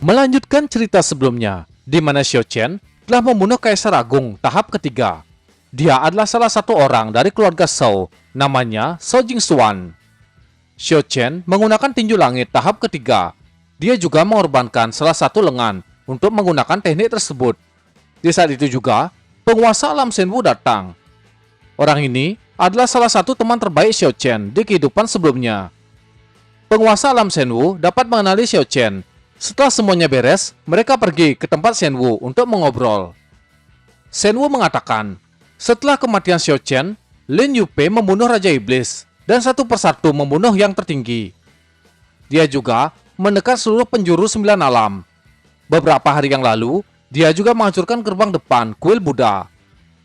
Melanjutkan cerita sebelumnya, di mana Xiao Chen telah membunuh Kaisar Agung tahap ketiga. Dia adalah salah satu orang dari keluarga Shao, namanya Shao Jingxuan. Xiao Chen menggunakan tinju langit tahap ketiga. Dia juga mengorbankan salah satu lengan untuk menggunakan teknik tersebut. Di saat itu juga, penguasa alam Shenwu datang. Orang ini adalah salah satu teman terbaik Xiao Chen di kehidupan sebelumnya. Penguasa alam Shenwu dapat mengenali Xiao Chen. Setelah semuanya beres, mereka pergi ke tempat Shenwu untuk mengobrol. Shenwu mengatakan, setelah kematian Xiao Chen, Lin Yupei membunuh Raja Iblis dan satu persatu membunuh yang tertinggi. Dia juga menekan seluruh penjuru 9 alam. Beberapa hari yang lalu, dia juga menghancurkan gerbang depan kuil Buddha.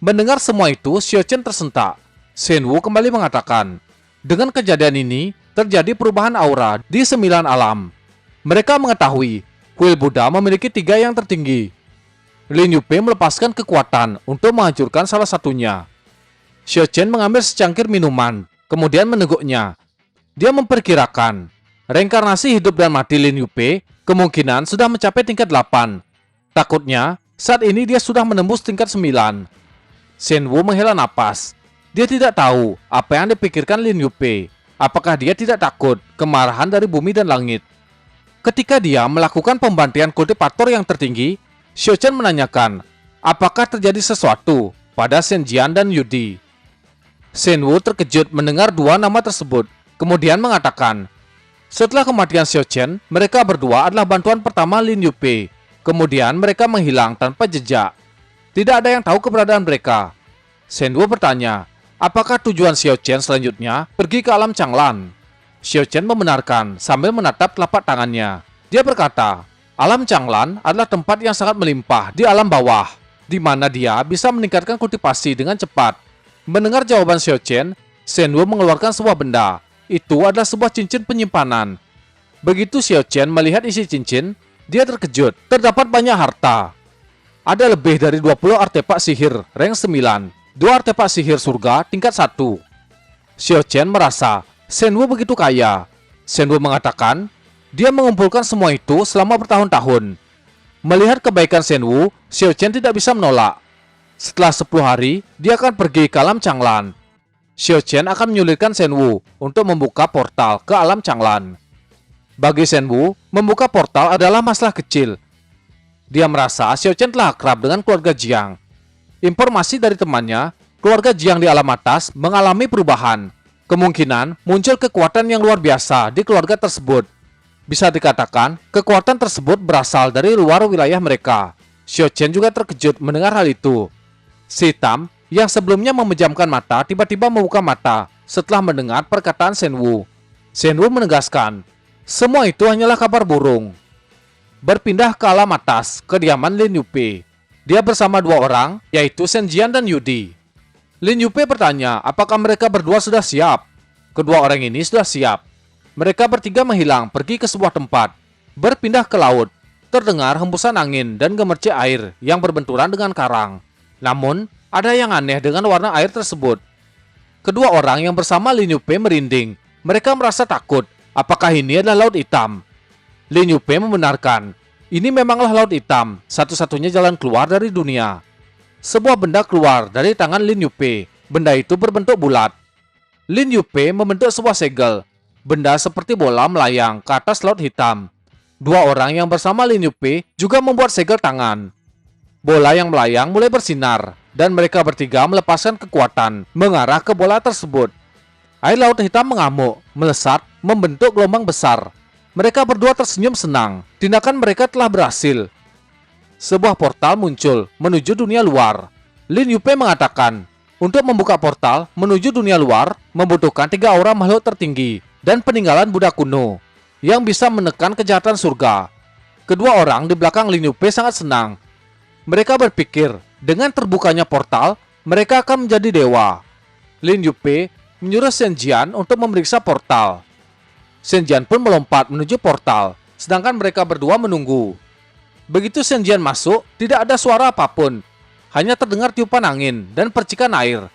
Mendengar semua itu, Xiao Chen tersentak. Shenwu kembali mengatakan, dengan kejadian ini, terjadi perubahan aura di 9 alam. Mereka mengetahui kuil Buddha memiliki 3 yang tertinggi. Lin Yupei melepaskan kekuatan untuk menghancurkan salah satunya. Xiao Chen mengambil secangkir minuman, kemudian meneguknya. Dia memperkirakan reinkarnasi hidup dan mati Lin Yupei kemungkinan sudah mencapai tingkat 8. Takutnya, saat ini dia sudah menembus tingkat 9. Shenwu menghela napas. Dia tidak tahu apa yang dipikirkan Lin Yupei. Apakah dia tidak takut kemarahan dari bumi dan langit? Ketika dia melakukan pembantaian kultivator yang tertinggi, Xiao Chen menanyakan, apakah terjadi sesuatu pada Shen Jian dan Yudi? Shenwu terkejut mendengar dua nama tersebut, kemudian mengatakan, setelah kematian Xiao Chen, mereka berdua adalah bantuan pertama Lin Yupei. Kemudian mereka menghilang tanpa jejak. Tidak ada yang tahu keberadaan mereka. Shenwu bertanya, apakah tujuan Xiao Chen selanjutnya pergi ke alam Changlan? Xiao Chen membenarkan sambil menatap telapak tangannya. Dia berkata, alam Changlan adalah tempat yang sangat melimpah di alam bawah, di mana dia bisa meningkatkan kultivasi dengan cepat. Mendengar jawaban Xiao Chen, Shenwu mengeluarkan sebuah benda. Itu adalah sebuah cincin penyimpanan. Begitu Xiao Chen melihat isi cincin, dia terkejut. Terdapat banyak harta. Ada lebih dari 20 artefak sihir rank 9, 2 artefak sihir surga tingkat 1. Xiao Chen merasa Shenwu begitu kaya. Shenwu mengatakan, dia mengumpulkan semua itu selama bertahun-tahun. Melihat kebaikan Shenwu, Xiao Chen tidak bisa menolak. Setelah 10 hari, dia akan pergi ke alam Changlan. Xiao Chen akan menyulitkan Shenwu untuk membuka portal ke alam Changlan. Bagi Shenwu, membuka portal adalah masalah kecil. Dia merasa Xiao Chen telah akrab dengan keluarga Jiang. Informasi dari temannya, keluarga Jiang di alam atas mengalami perubahan. Kemungkinan muncul kekuatan yang luar biasa di keluarga tersebut. Bisa dikatakan, kekuatan tersebut berasal dari luar wilayah mereka. Xiao Chen juga terkejut mendengar hal itu. Si Tam, yang sebelumnya memejamkan mata, tiba-tiba membuka mata setelah mendengar perkataan Shenwu. Shenwu menegaskan, semua itu hanyalah kabar burung. Berpindah ke alam atas, kediaman Lin Yupei. Dia bersama 2 orang, yaitu Shen Jian dan Yudi. Lin Yupei bertanya, apakah mereka berdua sudah siap? Kedua orang ini sudah siap. Mereka bertiga menghilang pergi ke sebuah tempat. Berpindah ke laut. Terdengar hembusan angin dan gemercik air yang berbenturan dengan karang. Namun, ada yang aneh dengan warna air tersebut. Kedua orang yang bersama Lin Yupei merinding. Mereka merasa takut. Apakah ini adalah laut hitam? Lin Yupei membenarkan. Ini memanglah laut hitam, satu-satunya jalan keluar dari dunia. Sebuah benda keluar dari tangan Lin Yupei. Benda itu berbentuk bulat. Lin Yupei membentuk sebuah segel. Benda seperti bola melayang ke atas laut hitam. 2 orang yang bersama Lin Yupei juga membuat segel tangan. Bola yang melayang mulai bersinar, dan mereka bertiga melepaskan kekuatan mengarah ke bola tersebut. Air laut hitam mengamuk, melesat, membentuk gelombang besar. Mereka berdua tersenyum senang. Tindakan mereka telah berhasil. Sebuah portal muncul menuju dunia luar. Lin Yupei mengatakan, untuk membuka portal menuju dunia luar membutuhkan 3 aura makhluk tertinggi dan peninggalan Buddha kuno yang bisa menekan kejahatan surga. Kedua orang di belakang Lin Yupei sangat senang. Mereka berpikir, dengan terbukanya portal, mereka akan menjadi dewa. Lin Yupei menyuruh Shen Jian untuk memeriksa portal. Shen Jian pun melompat menuju portal, sedangkan mereka berdua menunggu. Begitu Shen Jian masuk, tidak ada suara apapun. Hanya terdengar tiupan angin dan percikan air.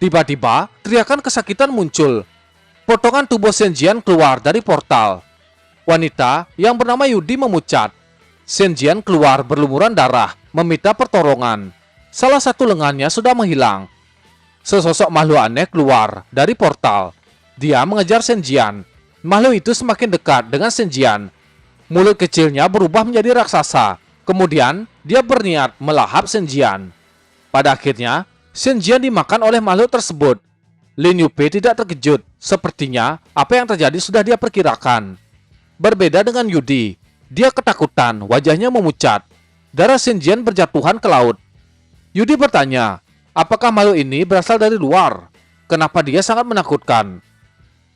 Tiba-tiba, teriakan kesakitan muncul. Potongan tubuh Shen Jian keluar dari portal. Wanita yang bernama Yudi memucat. Shen Jian keluar berlumuran darah, meminta pertolongan. Salah satu lengannya sudah menghilang. Sesosok makhluk aneh keluar dari portal. Dia mengejar Shen Jian. Makhluk itu semakin dekat dengan Shen Jian. Mulut kecilnya berubah menjadi raksasa. Kemudian, dia berniat melahap Shen Jian. Pada akhirnya, Shen Jian dimakan oleh makhluk tersebut. Lin Yupei tidak terkejut. Sepertinya, apa yang terjadi sudah dia perkirakan. Berbeda dengan Yudi, dia ketakutan, wajahnya memucat. Darah Shen Jian berjatuhan ke laut. Yudi bertanya, apakah makhluk ini berasal dari luar? Kenapa dia sangat menakutkan?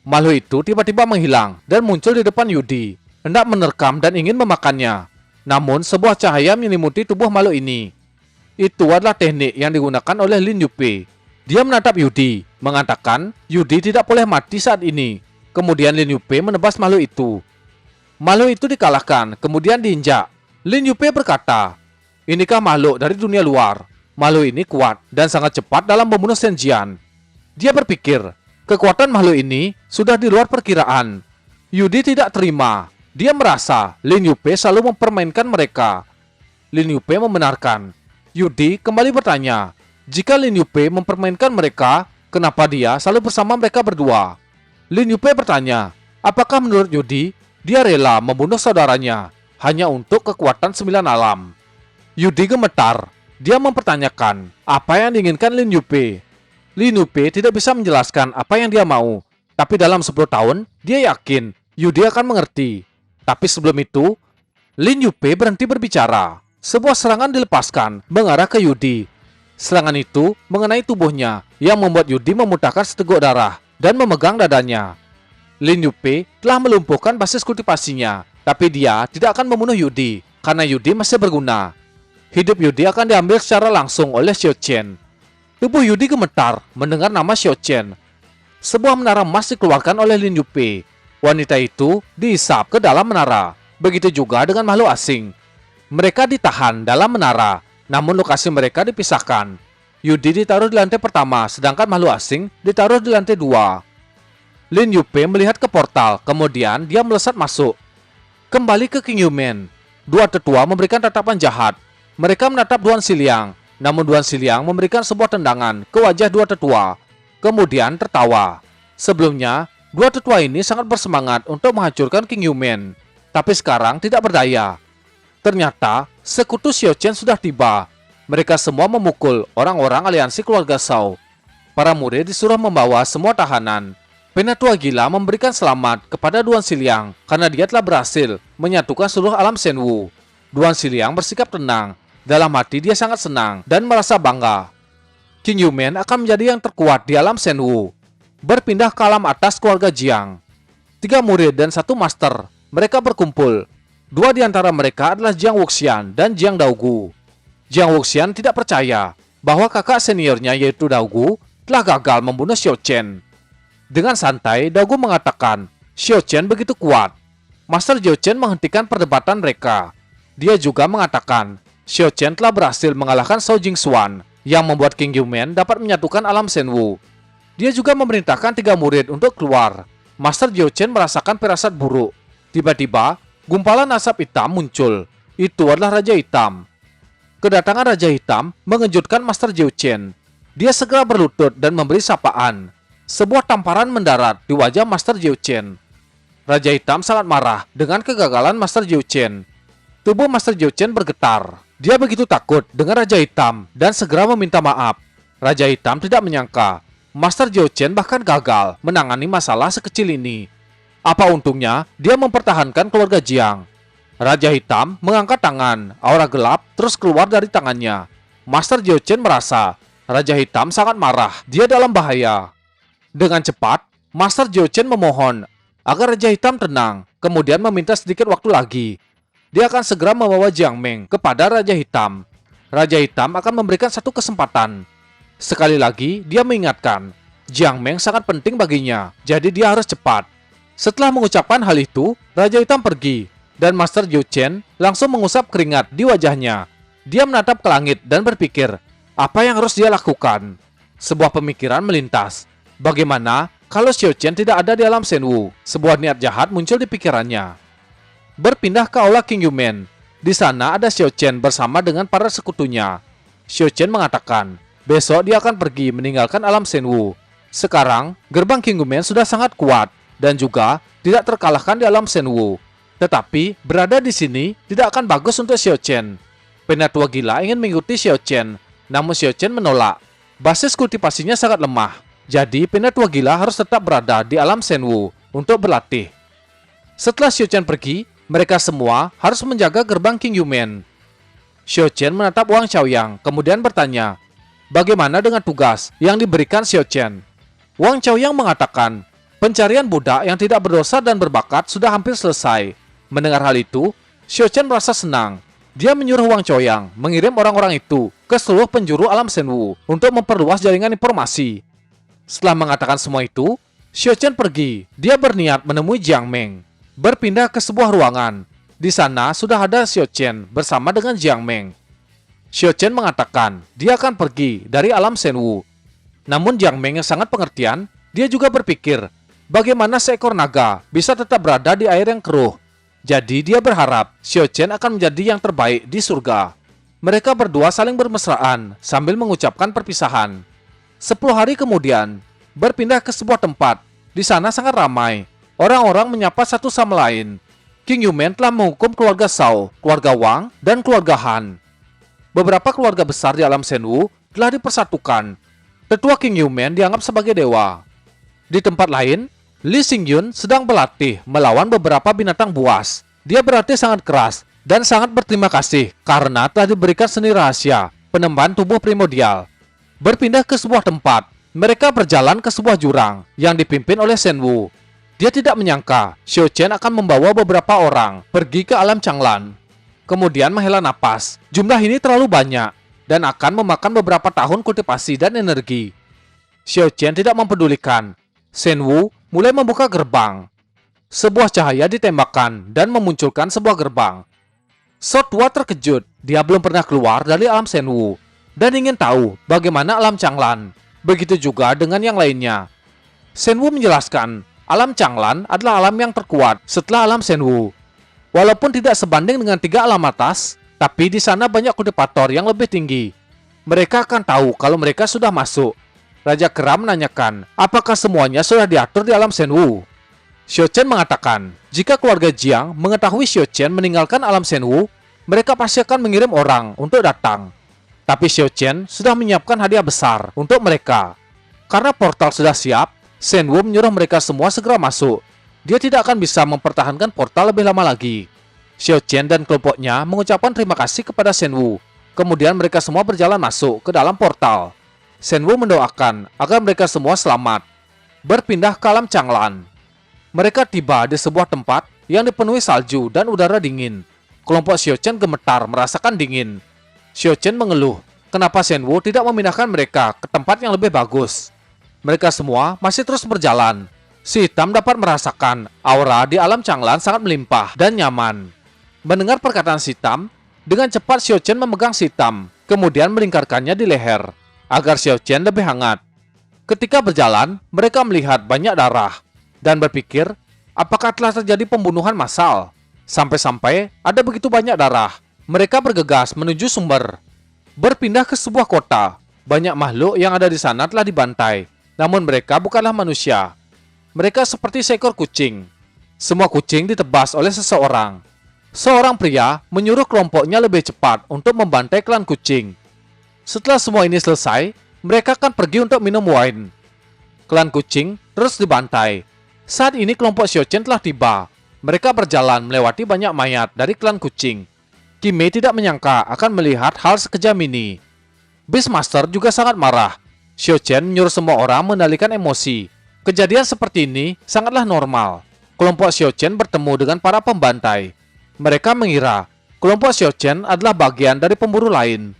Makhluk itu tiba-tiba menghilang dan muncul di depan Yudi, hendak menerkam dan ingin memakannya. Namun sebuah cahaya menyelimuti tubuh makhluk ini. Itu adalah teknik yang digunakan oleh Lin Yupei. Dia menatap Yudi, mengatakan Yudi tidak boleh mati saat ini. Kemudian Lin Yupei menebas makhluk itu. Makhluk itu dikalahkan, kemudian diinjak. Lin Yupei berkata, inikah makhluk dari dunia luar? Makhluk ini kuat dan sangat cepat dalam membunuh Shen Jian. Dia berpikir, kekuatan makhluk ini sudah di luar perkiraan. Yudi tidak terima. Dia merasa Lin Yupei selalu mempermainkan mereka. Lin Yupei membenarkan. Yudi kembali bertanya, jika Lin Yupei mempermainkan mereka, kenapa dia selalu bersama mereka berdua? Lin Yupei bertanya, apakah menurut Yudi, dia rela membunuh saudaranya hanya untuk kekuatan 9 alam? Yudi gemetar. Dia mempertanyakan apa yang diinginkan Lin Yupei. Lin Yupei tidak bisa menjelaskan apa yang dia mau. Tapi dalam 10 tahun, dia yakin Yudi akan mengerti. Tapi sebelum itu, Lin Yupei berhenti berbicara. Sebuah serangan dilepaskan mengarah ke Yudi. Serangan itu mengenai tubuhnya yang membuat Yudi memuntahkan seteguk darah dan memegang dadanya. Lin Yupei telah melumpuhkan basis kultivasinya, tapi dia tidak akan membunuh Yudi karena Yudi masih berguna. Hidup Yudi akan diambil secara langsung oleh Xiao Chen. Tubuh Yudi gemetar mendengar nama Xiao Chen. Sebuah menara emas dikeluarkan oleh Lin Yupei. Wanita itu dihisap ke dalam menara. Begitu juga dengan makhluk asing. Mereka ditahan dalam menara, namun lokasi mereka dipisahkan. Yudi ditaruh di lantai pertama, sedangkan makhluk asing ditaruh di lantai 2. Lin Yupei melihat ke portal, kemudian dia melesat masuk. Kembali ke King Yumen. Dua tetua memberikan tatapan jahat. Mereka menatap Duan Xiliang, namun Duan Xiliang memberikan sebuah tendangan ke wajah dua tetua, kemudian tertawa. Sebelumnya, dua tetua ini sangat bersemangat untuk menghancurkan King Yumen, tapi sekarang tidak berdaya. Ternyata, sekutu Xiao Chen sudah tiba. Mereka semua memukul orang-orang aliansi keluarga Shao. Para murid disuruh membawa semua tahanan. Penatua gila memberikan selamat kepada Duan Xiliang karena dia telah berhasil menyatukan seluruh alam Shenwu. Duan Xiliang bersikap tenang. Dalam hati dia sangat senang dan merasa bangga. King Yumen akan menjadi yang terkuat di alam Shenwu. Berpindah ke alam atas keluarga Jiang. 3 murid dan 1 master. Mereka berkumpul. 2 di antara mereka adalah Jiang Wuxian dan Jiang Daogu. Jiang Wuxian tidak percaya bahwa kakak seniornya yaitu Daogu telah gagal membunuh Xiao Chen. Dengan santai, Daogu mengatakan Xiao Chen begitu kuat. Master Xiao Chen menghentikan perdebatan mereka. Dia juga mengatakan Xiao Chen telah berhasil mengalahkan Shao Jingxuan yang membuat King Yumen dapat menyatukan alam Shenwu. Dia juga memerintahkan 3 murid untuk keluar. Master Xiao Chen merasakan firasat buruk. Tiba-tiba, gumpalan asap hitam muncul. Itu adalah Raja Hitam. Kedatangan Raja Hitam mengejutkan Master Xiao Chen. Dia segera berlutut dan memberi sapaan. Sebuah tamparan mendarat di wajah Master Xiao Chen. Raja Hitam sangat marah dengan kegagalan Master Xiao Chen. Tubuh Master Xiao Chen bergetar. Dia begitu takut dengan Raja Hitam dan segera meminta maaf. Raja Hitam tidak menyangka Master Xiao Chen bahkan gagal menangani masalah sekecil ini. Apa untungnya dia mempertahankan keluarga Jiang. Raja Hitam mengangkat tangan, aura gelap terus keluar dari tangannya. Master Xiao Chen merasa Raja Hitam sangat marah, dia dalam bahaya. Dengan cepat, Master Xiao Chen memohon agar Raja Hitam tenang, kemudian meminta sedikit waktu lagi. Dia akan segera membawa Jiang Meng kepada Raja Hitam. Raja Hitam akan memberikan satu kesempatan. Sekali lagi, dia mengingatkan, Jiang Meng sangat penting baginya, jadi dia harus cepat. Setelah mengucapkan hal itu, Raja Hitam pergi, dan Master Xiao Chen langsung mengusap keringat di wajahnya. Dia menatap ke langit dan berpikir, apa yang harus dia lakukan? Sebuah pemikiran melintas. Bagaimana kalau Xiao Chen tidak ada di alam Shenwu? Sebuah niat jahat muncul di pikirannya. Berpindah ke aula King Yumen. Di sana ada Xiao Chen bersama dengan para sekutunya. Xiao Chen mengatakan, besok dia akan pergi meninggalkan alam Shenwu. Sekarang, gerbang Kinggumen sudah sangat kuat dan juga tidak terkalahkan di alam Shenwu. Tetapi, berada di sini tidak akan bagus untuk Xiao Chen. Penatua gila ingin mengikuti Xiao Chen, namun Xiao Chen menolak. Basis kultivasinya sangat lemah, jadi penatua gila harus tetap berada di alam Shenwu untuk berlatih. Setelah Xiao Chen pergi, mereka semua harus menjaga gerbang Kinggumen. Xiao Chen menatap Wang Chaoyang, kemudian bertanya, bagaimana dengan tugas yang diberikan Xiao Chen? Wang Chaoyang mengatakan, pencarian budak yang tidak berdosa dan berbakat sudah hampir selesai. Mendengar hal itu, Xiao Chen merasa senang. Dia menyuruh Wang Chaoyang mengirim orang-orang itu ke seluruh penjuru alam Shenwu untuk memperluas jaringan informasi. Setelah mengatakan semua itu, Xiao Chen pergi. Dia berniat menemui Jiang Meng. Berpindah ke sebuah ruangan. Di sana sudah ada Xiao Chen bersama dengan Jiang Meng. Xiao Chen mengatakan dia akan pergi dari alam Shenwu. Namun Jiang Meng yang sangat pengertian, dia juga berpikir bagaimana seekor naga bisa tetap berada di air yang keruh. Jadi dia berharap Xiao Chen akan menjadi yang terbaik di surga. Mereka berdua saling bermesraan sambil mengucapkan perpisahan. 10 hari kemudian, berpindah ke sebuah tempat. Di sana sangat ramai. Orang-orang menyapa satu sama lain. Kinggumen telah menghukum keluarga Shao, keluarga Wang, dan keluarga Han. Beberapa keluarga besar di alam Shenwu telah dipersatukan. Tetua Kinggumen dianggap sebagai dewa. Di tempat lain, Li Xingyun sedang berlatih melawan beberapa binatang buas. Dia berlatih sangat keras dan sangat berterima kasih karena telah diberikan seni rahasia penembahan tubuh primordial. Berpindah ke sebuah tempat, mereka berjalan ke sebuah jurang yang dipimpin oleh Shenwu. Dia tidak menyangka Xiao Chen akan membawa beberapa orang pergi ke alam Changlan. Kemudian menghela napas. Jumlah ini terlalu banyak dan akan memakan beberapa tahun kultivasi dan energi. Xiao Chen tidak mempedulikan. Shenwu mulai membuka gerbang. Sebuah cahaya ditembakkan dan memunculkan sebuah gerbang. Shou tua terkejut. Dia belum pernah keluar dari alam Shenwu dan ingin tahu bagaimana alam Changlan. Begitu juga dengan yang lainnya. Shenwu menjelaskan, alam Changlan adalah alam yang terkuat setelah alam Shenwu. Walaupun tidak sebanding dengan 3 alam atas, tapi di sana banyak kultivator yang lebih tinggi. Mereka akan tahu kalau mereka sudah masuk. Raja Kera menanyakan, apakah semuanya sudah diatur di alam Shenwu? Xiao Chen mengatakan, jika keluarga Jiang mengetahui Xiao Chen meninggalkan alam Shenwu, mereka pasti akan mengirim orang untuk datang. Tapi Xiao Chen sudah menyiapkan hadiah besar untuk mereka. Karena portal sudah siap, Shenwu menyuruh mereka semua segera masuk. Dia tidak akan bisa mempertahankan portal lebih lama lagi. Xiao Chen dan kelompoknya mengucapkan terima kasih kepada Shenwu. Kemudian mereka semua berjalan masuk ke dalam portal. Shenwu mendoakan agar mereka semua selamat. Berpindah ke alam Changlan. Mereka tiba di sebuah tempat yang dipenuhi salju dan udara dingin. Kelompok Xiao Chen gemetar merasakan dingin. Xiao Chen mengeluh, kenapa Shenwu tidak memindahkan mereka ke tempat yang lebih bagus. Mereka semua masih terus berjalan. Si hitam dapat merasakan aura di alam Changlan sangat melimpah dan nyaman. Mendengar perkataan si hitam, dengan cepat Xiao Chen memegang si hitam, kemudian melingkarkannya di leher, agar Xiao Chen lebih hangat. Ketika berjalan, mereka melihat banyak darah, dan berpikir, apakah telah terjadi pembunuhan massal? Sampai-sampai ada begitu banyak darah. Mereka bergegas menuju sumber. Berpindah ke sebuah kota. Banyak makhluk yang ada di sana telah dibantai. Namun mereka bukanlah manusia. Mereka seperti seekor kucing. Semua kucing ditebas oleh seseorang. Seorang pria menyuruh kelompoknya lebih cepat untuk membantai klan kucing. Setelah semua ini selesai, mereka akan pergi untuk minum wine. Klan kucing terus dibantai. Saat ini kelompok Xiao Chen telah tiba. Mereka berjalan melewati banyak mayat dari klan kucing. Qimei tidak menyangka akan melihat hal sekejam ini. Beastmaster juga sangat marah. Xiao Chen menyuruh semua orang mengendalikan emosi. Kejadian seperti ini sangatlah normal. Kelompok Xiao Chen bertemu dengan para pembantai. Mereka mengira kelompok Xiao Chen adalah bagian dari pemburu lain.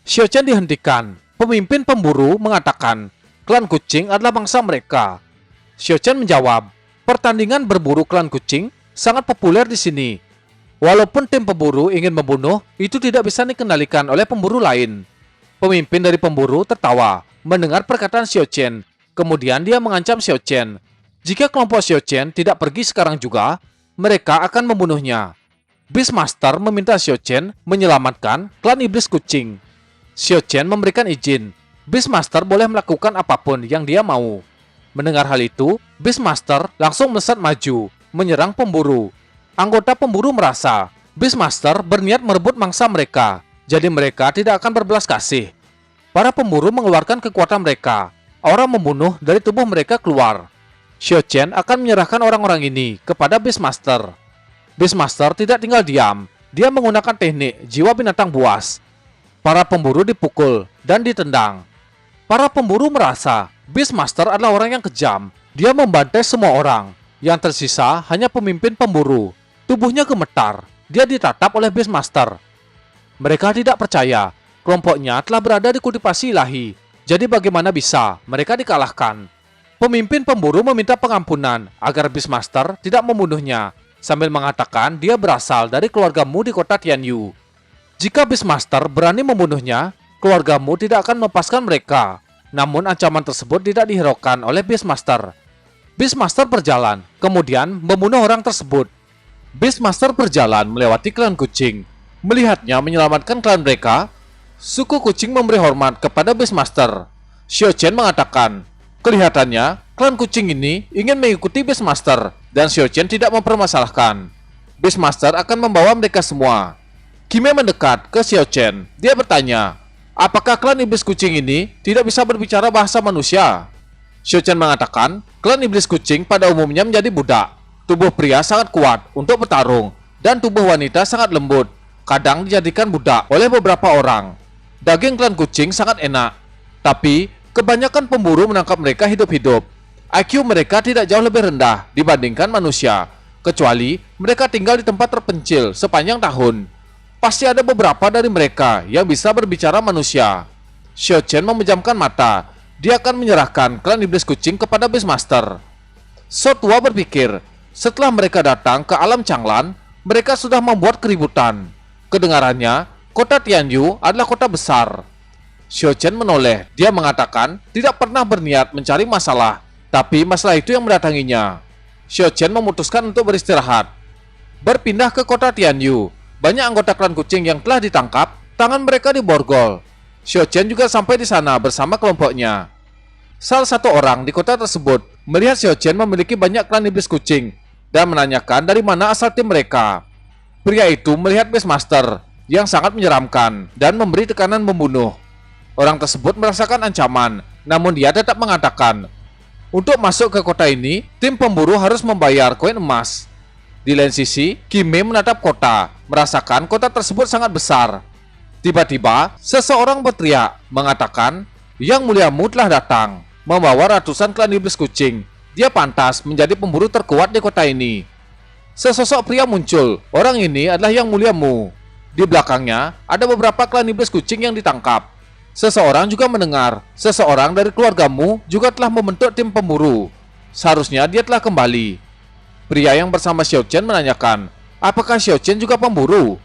Xiao Chen dihentikan. Pemimpin pemburu mengatakan, klan kucing adalah bangsa mereka. Xiao Chen menjawab, pertandingan berburu klan kucing sangat populer di sini. Walaupun tim pemburu ingin membunuh, itu tidak bisa dikendalikan oleh pemburu lain. Pemimpin dari pemburu tertawa mendengar perkataan Xiao Chen. Kemudian dia mengancam Xiao Chen. Jika kelompok Xiao Chen tidak pergi sekarang juga, mereka akan membunuhnya. Beastmaster meminta Xiao Chen menyelamatkan klan iblis kucing. Xiao Chen memberikan izin. Beastmaster boleh melakukan apapun yang dia mau. Mendengar hal itu, Beastmaster langsung melesat maju, menyerang pemburu. Anggota pemburu merasa Beastmaster berniat merebut mangsa mereka, jadi mereka tidak akan berbelas kasih. Para pemburu mengeluarkan kekuatan mereka. Aura membunuh dari tubuh mereka keluar. Xiao Chen akan menyerahkan orang-orang ini kepada Beastmaster. Beastmaster tidak tinggal diam. Dia menggunakan teknik jiwa binatang buas. Para pemburu dipukul dan ditendang. Para pemburu merasa Beastmaster adalah orang yang kejam. Dia membantai semua orang. Yang tersisa hanya pemimpin pemburu. Tubuhnya gemetar. Dia ditatap oleh Beastmaster. Mereka tidak percaya. Kelompoknya telah berada di kultivasi ilahi. Jadi bagaimana bisa mereka dikalahkan? Pemimpin pemburu meminta pengampunan agar Beastmaster tidak membunuhnya, sambil mengatakan dia berasal dari keluargamu di kota Tianyu. Jika Beastmaster berani membunuhnya, keluargamu tidak akan melepaskan mereka. Namun ancaman tersebut tidak dihiraukan oleh Beastmaster. Beastmaster berjalan, kemudian membunuh orang tersebut. Beastmaster berjalan melewati klan kucing. Melihatnya menyelamatkan klan mereka, suku kucing memberi hormat kepada Beastmaster. Xiao Chen mengatakan, kelihatannya klan kucing ini ingin mengikuti Beastmaster dan Xiao Chen tidak mempermasalahkan. Beastmaster akan membawa mereka semua. Kime mendekat ke Xiao Chen. Dia bertanya, apakah klan iblis kucing ini tidak bisa berbicara bahasa manusia? Xiao Chen mengatakan, klan iblis kucing pada umumnya menjadi budak. Tubuh pria sangat kuat untuk bertarung dan tubuh wanita sangat lembut. Kadang dijadikan budak oleh beberapa orang. Daging klan kucing sangat enak, tapi kebanyakan pemburu menangkap mereka hidup-hidup. IQ mereka tidak jauh lebih rendah dibandingkan manusia, kecuali mereka tinggal di tempat terpencil sepanjang tahun. Pasti ada beberapa dari mereka yang bisa berbicara manusia. Xiao Chen memejamkan mata. Dia akan menyerahkan klan iblis kucing kepada Beastmaster. So tua berpikir, setelah mereka datang ke alam Changlan, mereka sudah membuat keributan. Kedengarannya, kota Tianyu adalah kota besar. Xiao Chen menoleh. Dia mengatakan tidak pernah berniat mencari masalah, tapi masalah itu yang mendatanginya. Xiao Chen memutuskan untuk beristirahat. Berpindah ke kota Tianyu, banyak anggota klan kucing yang telah ditangkap, tangan mereka diborgol. Xiao Chen juga sampai di sana bersama kelompoknya. Salah satu orang di kota tersebut melihat Xiao Chen memiliki banyak klan iblis kucing dan menanyakan dari mana asal tim mereka. Pria itu melihat Beastmaster yang sangat menyeramkan dan memberi tekanan membunuh. Orang tersebut merasakan ancaman, namun dia tetap mengatakan, untuk masuk ke kota ini, tim pemburu harus membayar koin emas. Di lain sisi, Kime menatap kota, merasakan kota tersebut sangat besar. Tiba-tiba, seseorang berteriak, mengatakan, Yang Muliamu telah datang, membawa ratusan klan iblis kucing. Dia pantas menjadi pemburu terkuat di kota ini. Sesosok pria muncul. Orang ini adalah Yang Muliamu. Di belakangnya ada beberapa klan iblis kucing yang ditangkap. Seseorang juga mendengar, seseorang dari keluargamu juga telah membentuk tim pemburu. Seharusnya dia telah kembali. Pria yang bersama Xiao Chen menanyakan, apakah Xiao Chen juga pemburu?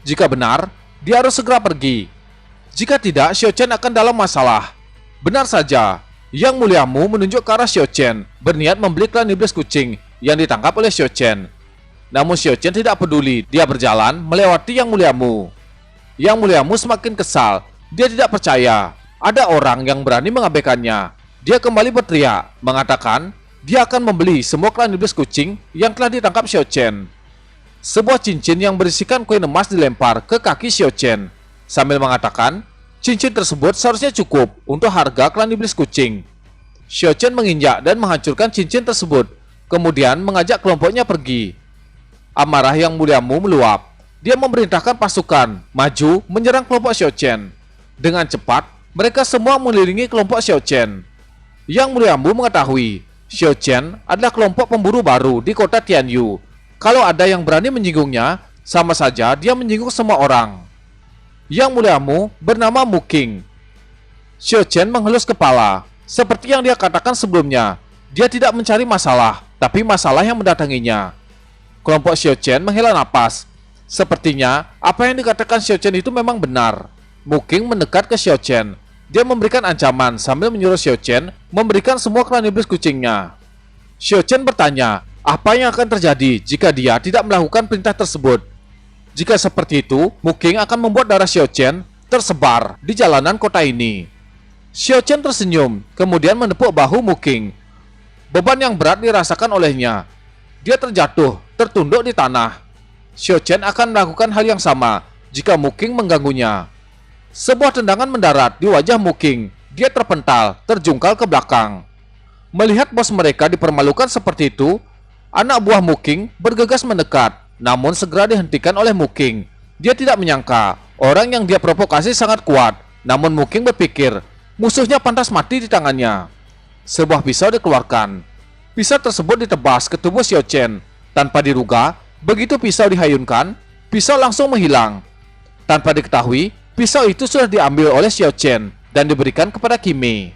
Jika benar, dia harus segera pergi. Jika tidak, Xiao Chen akan dalam masalah. Benar saja, Yang Muliamu menunjuk ke arah Xiao Chen, berniat membeli klan iblis kucing yang ditangkap oleh Xiao Chen. Namun Xiao Chen tidak peduli, dia berjalan melewati Yang Muliamu. Yang Muliamu semakin kesal, dia tidak percaya ada orang yang berani mengabaikannya. Dia kembali berteriak, mengatakan dia akan membeli semua klan iblis kucing yang telah ditangkap Xiao Chen. Sebuah cincin yang berisikan koin emas dilempar ke kaki Xiao Chen, sambil mengatakan cincin tersebut seharusnya cukup untuk harga klan iblis kucing. Xiao Chen menginjak dan menghancurkan cincin tersebut, kemudian mengajak kelompoknya pergi. Amarah Yang Muliamu meluap. Dia memerintahkan pasukan maju menyerang kelompok Xiao Chen. Dengan cepat, mereka semua mengelilingi kelompok Xiao Chen. Yang Muliamu mengetahui Xiao Chen adalah kelompok pemburu baru di kota Tianyu. Kalau ada yang berani menyinggungnya, sama saja dia menyinggung semua orang. Yang Muliamu bernama Mu King. Xiao Chen mengelus kepala. Seperti yang dia katakan sebelumnya, dia tidak mencari masalah, tapi masalah yang mendatanginya. Kelompok Xiao Chen menghela napas. Sepertinya apa yang dikatakan Xiao Chen itu memang benar. Mu King mendekat ke Xiao Chen. Dia memberikan ancaman sambil menyuruh Xiao Chen memberikan semua klan iblis kucingnya. Xiao Chen bertanya, apa yang akan terjadi jika dia tidak melakukan perintah tersebut? Jika seperti itu, Muking akan membuat darah Xiao Chen tersebar di jalanan kota ini. Xiao Chen tersenyum, kemudian menepuk bahu Muking. Beban yang berat dirasakan olehnya. Dia terjatuh, tertunduk di tanah. Xiao Chen akan melakukan hal yang sama jika Muking mengganggunya. Sebuah tendangan mendarat di wajah Muking. Dia terpental, terjungkal ke belakang. Melihat bos mereka dipermalukan seperti itu, anak buah Muking bergegas mendekat, namun segera dihentikan oleh Muking. Dia tidak menyangka orang yang dia provokasi sangat kuat, namun Muking berpikir musuhnya pantas mati di tangannya. Sebuah pisau dikeluarkan. Pisau tersebut ditebas ke tubuh Xiao Chen. Tanpa diduga, begitu pisau dihayunkan, pisau langsung menghilang. Tanpa diketahui, pisau itu sudah diambil oleh Xiao Chen dan diberikan kepada Kimi.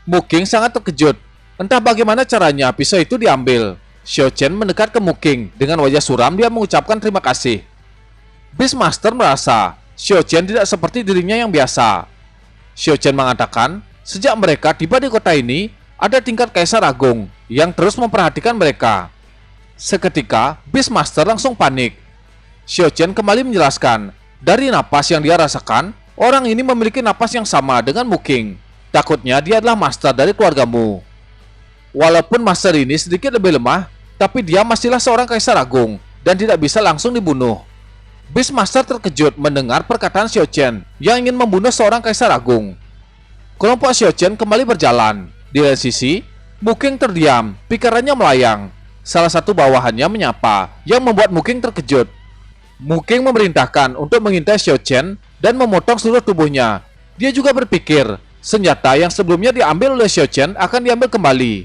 Muking sangat terkejut. Entah bagaimana caranya pisau itu diambil. Xiao Chen mendekat ke Muking. Dengan wajah suram dia mengucapkan terima kasih. Beastmaster merasa Xiao Chen tidak seperti dirinya yang biasa. Xiao Chen mengatakan, sejak mereka tiba di kota ini, ada tingkat Kaisar Agung yang terus memperhatikan mereka. Seketika, Beastmaster langsung panik. Xiao Chen kembali menjelaskan, dari napas yang dia rasakan, orang ini memiliki napas yang sama dengan Muking. Takutnya dia adalah master dari keluargamu. Walaupun master ini sedikit lebih lemah, tapi dia masihlah seorang Kaisar Agung dan tidak bisa langsung dibunuh. Beastmaster terkejut mendengar perkataan Xiao Chen yang ingin membunuh seorang Kaisar Agung. Kelompok Xiao Chen kembali berjalan. Di lain sisi, Muking terdiam, pikirannya melayang. Salah satu bawahannya menyapa, yang membuat Muking terkejut. Muking memerintahkan untuk mengintai Xiao Chen dan memotong seluruh tubuhnya. Dia juga berpikir, senjata yang sebelumnya diambil oleh Xiao Chen akan diambil kembali.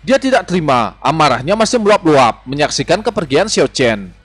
Dia tidak terima, amarahnya masih meluap-luap menyaksikan kepergian Xiao Chen.